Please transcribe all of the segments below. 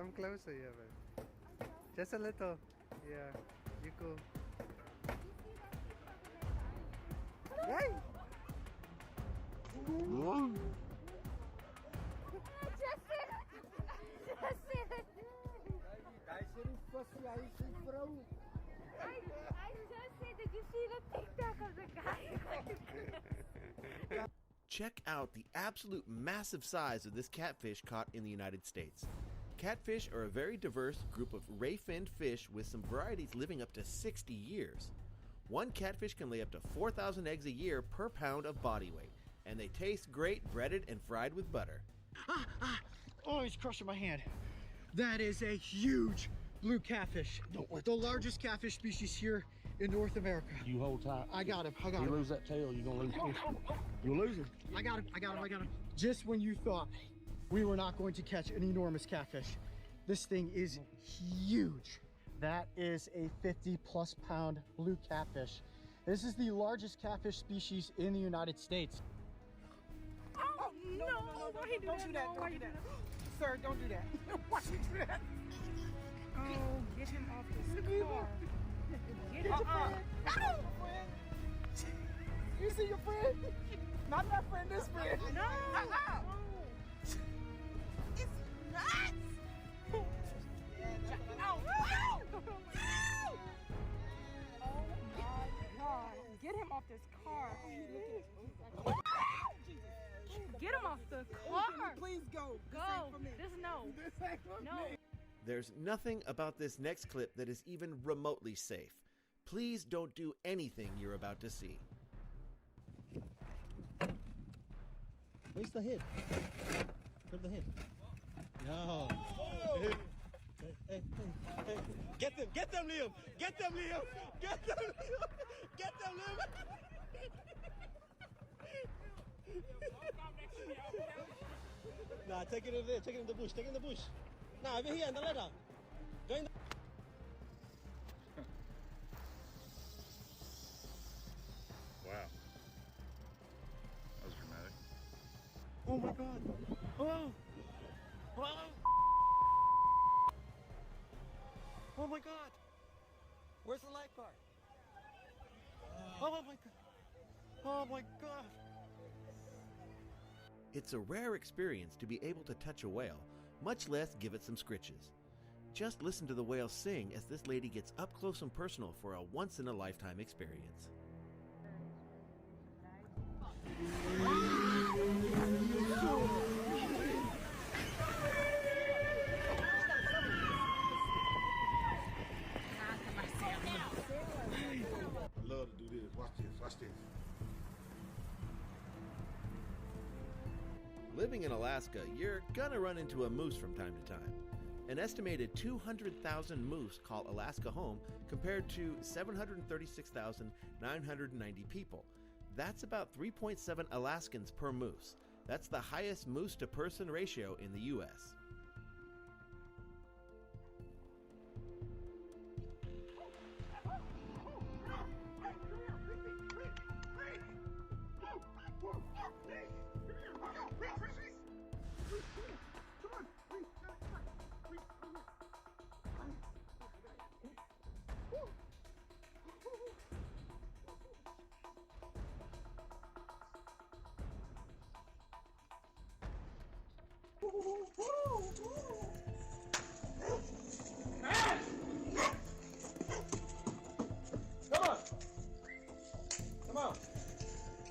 Come closer, yeah, man. Just a little. Yeah. You go. Yay! Just it! Just it! Daar is er een passie, hij is een vrouw. I just said, did you see the TikTok of the guy? Check out the absolute massive size of this catfish caught in the United States. Catfish are a very diverse group of ray-finned fish with some varieties living up to 60 years. One catfish can lay up to 4,000 eggs a year per pound of body weight, and they taste great breaded and fried with butter. Oh, he's crushing my hand. That is a huge blue catfish. The largest catfish species here in North America. You hold tight. I got him. You lose that tail, you're gonna lose fish. You'll lose him. I got him. Just when you thought we were not going to catch an enormous catfish, this thing is huge. That is a 50+ pound blue catfish. This is the largest catfish species in the United States. Oh, no. Don't do that. Don't do that. Sir, don't do that. Why you do that? Oh, get him off this car. Get your friend. You see your friend? Not that friend, this friend. No. It's nuts. Oh my God. Get him off this car. Get him off the car. Please go. Go. This no. This ain't for me. There's nothing about this next clip that is even remotely safe. Please don't do anything you're about to see. Where's the head? Where's the head? No. Hey. Get them, Liam! Get them, Liam! Nah, take it over there. Take it in the bush. Nah, over here in the ladder. Go in the... Wow. That was dramatic. Oh my God. Oh my God. Where's the lifeguard? Oh my God. Oh my God. It's a rare experience to be able to touch a whale, much less give it some scritches. Just listen to the whale sing as this lady gets up close and personal for a once-in-a-lifetime experience. I love to do this. Watch this. Living in Alaska, you're gonna run into a moose from time to time. An estimated 200,000 moose call Alaska home compared to 736,990 people. That's about 3.7 Alaskans per moose. That's the highest moose to person ratio in the U.S.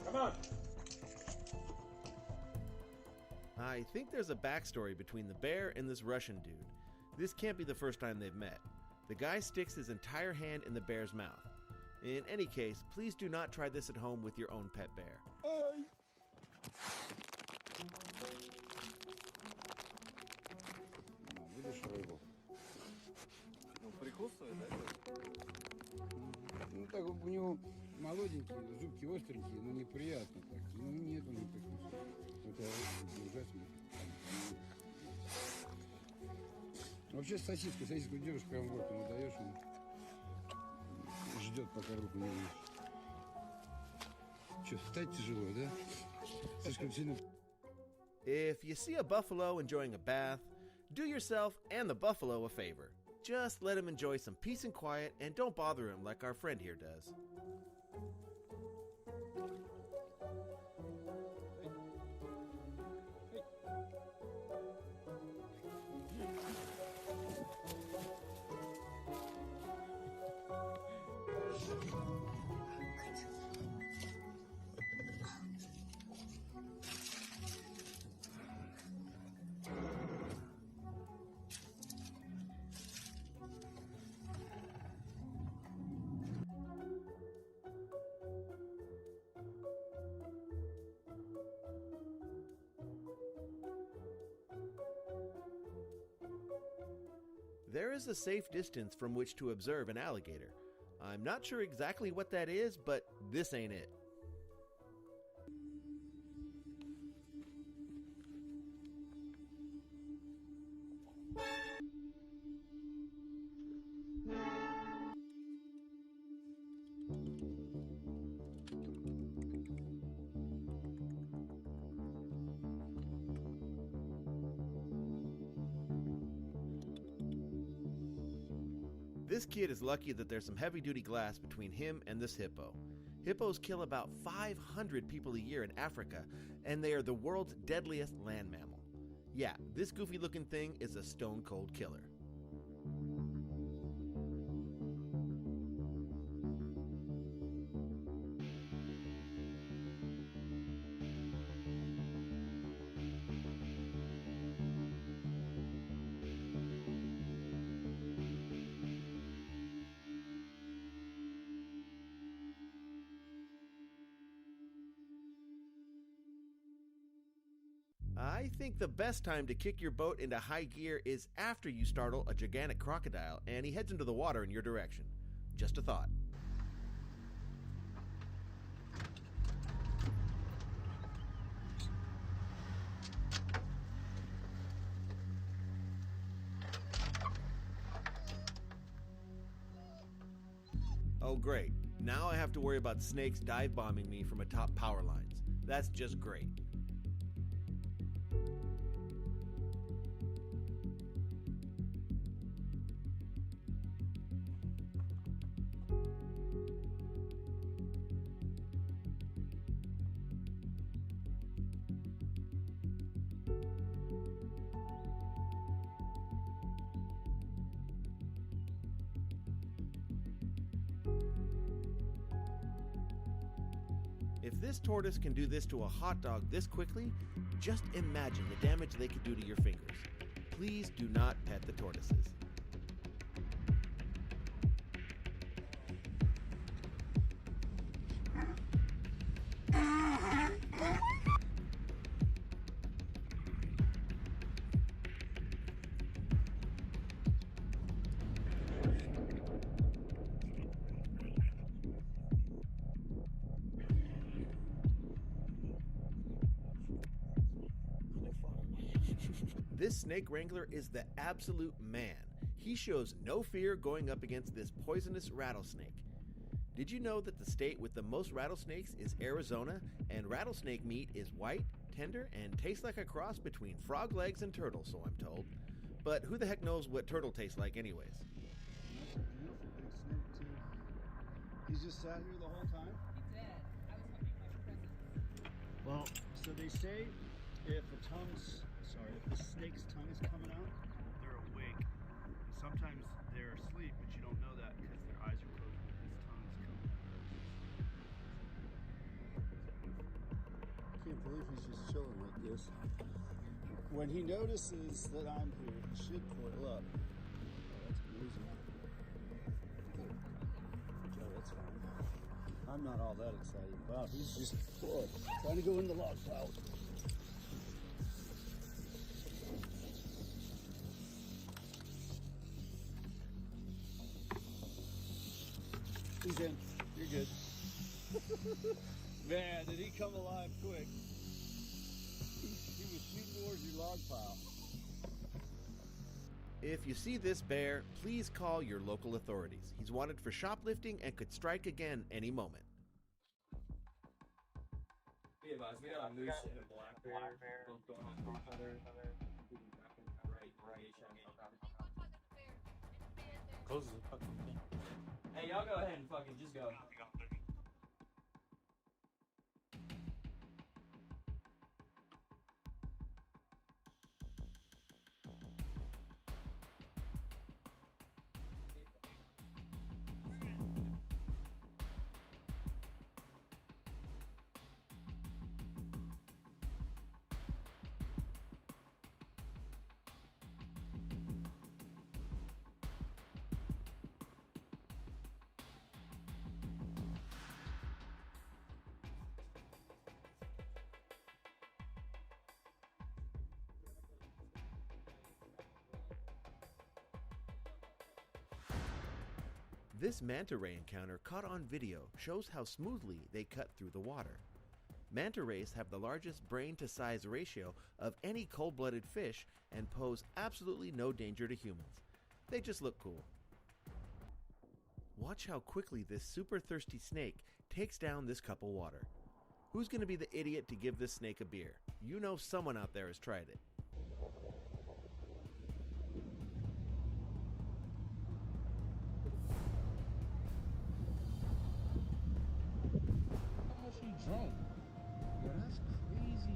Come on. I think there's a backstory between the bear and this Russian dude. This can't be the first time they've met. The guy sticks his entire hand in the bear's mouth. In any case, please do not try this at home with your own pet bear. Видишь рыбу? Ну, прикусывает, да? Ну так у него молоденькие, зубки остренькие, но неприятно так. Ну нет, он не прикусывает. Это ужасно. Вообще сосиску девушка прям в рот ему даешь, он ждет, пока руку не вынешь. Что, встать тяжело, да? Слишком сильно. If you see a buffalo enjoying a bath, Do yourself and the buffalo a favor. Just let him enjoy some peace and quiet and don't bother him like our friend here does. There is a safe distance from which to observe an alligator. I'm not sure exactly what that is, but this ain't it. This kid is lucky that there's some heavy-duty glass between him and this hippo. Hippos kill about 500 people a year in Africa, and they are the world's deadliest land mammal. Yeah, this goofy-looking thing is a stone-cold killer. I think the best time to kick your boat into high gear is after you startle a gigantic crocodile and he heads into the water in your direction. Just a thought. Oh great, now I have to worry about snakes dive bombing me from atop power lines. That's just great. If this tortoise can do this to a hot dog this quickly, just imagine the damage they could do to your fingers. Please do not pet the tortoises. This snake wrangler is the absolute man. He shows no fear going up against this poisonous rattlesnake. Did you know that the state with the most rattlesnakes is Arizona, and rattlesnake meat is white, tender, and tastes like a cross between frog legs and turtle, so I'm told. But who the heck knows what turtle tastes like anyways? That's a beautiful big snake, too. He's just sat here the whole time? He did. I was hoping my presence. Well, so they say if the snake's tongue is coming out, they're awake. Sometimes they're asleep, but you don't know that because their eyes are closed and his tongue is coming out. I can't believe he's just chilling like this. When he notices that I'm here, he should coil up. Oh, that's amazing. Yeah, that's fine. I'm not all that excited. Wow, he's just trying to go in the log pile. He's in. You're good. Man, did he come alive quick. He was shooting towards your log pile. If you see this bear, please call your local authorities. He's wanted for shoplifting and could strike again any moment. We got a moose and a black bear both going after each other. Right. closes the fucking thing. Hey, y'all go ahead and fucking just go. This manta ray encounter caught on video shows how smoothly they cut through the water. Manta rays have the largest brain to size ratio of any cold-blooded fish and pose absolutely no danger to humans. They just look cool. Watch how quickly this super thirsty snake takes down this cup of water. Who's going to be the idiot to give this snake a beer? You know someone out there has tried it. How much he drunk? Yo, that's crazy.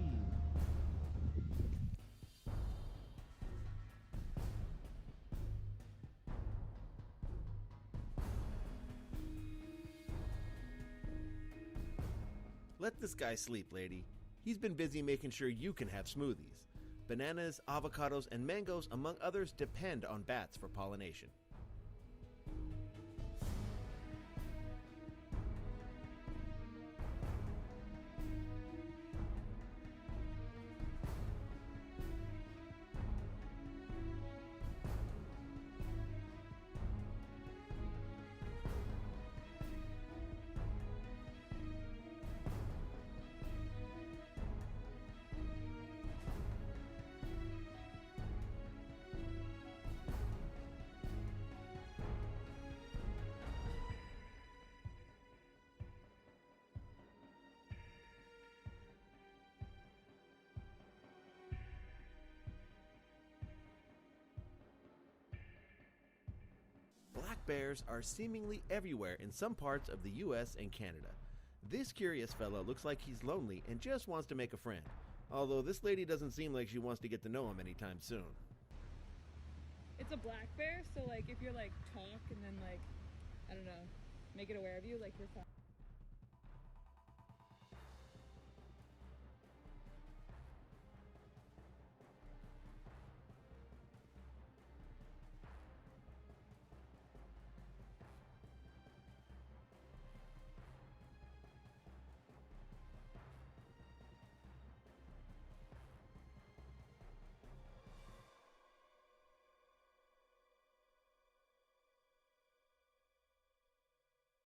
Let this guy sleep, lady. He's been busy making sure you can have smoothies. Bananas, avocados, and mangoes, among others, depend on bats for pollination. Black bears are seemingly everywhere in some parts of the US and Canada. This curious fella looks like he's lonely and just wants to make a friend. Although this lady doesn't seem like she wants to get to know him anytime soon. It's a black bear, so like if you're like talk and then like, I don't know, make it aware of you, like you're fine.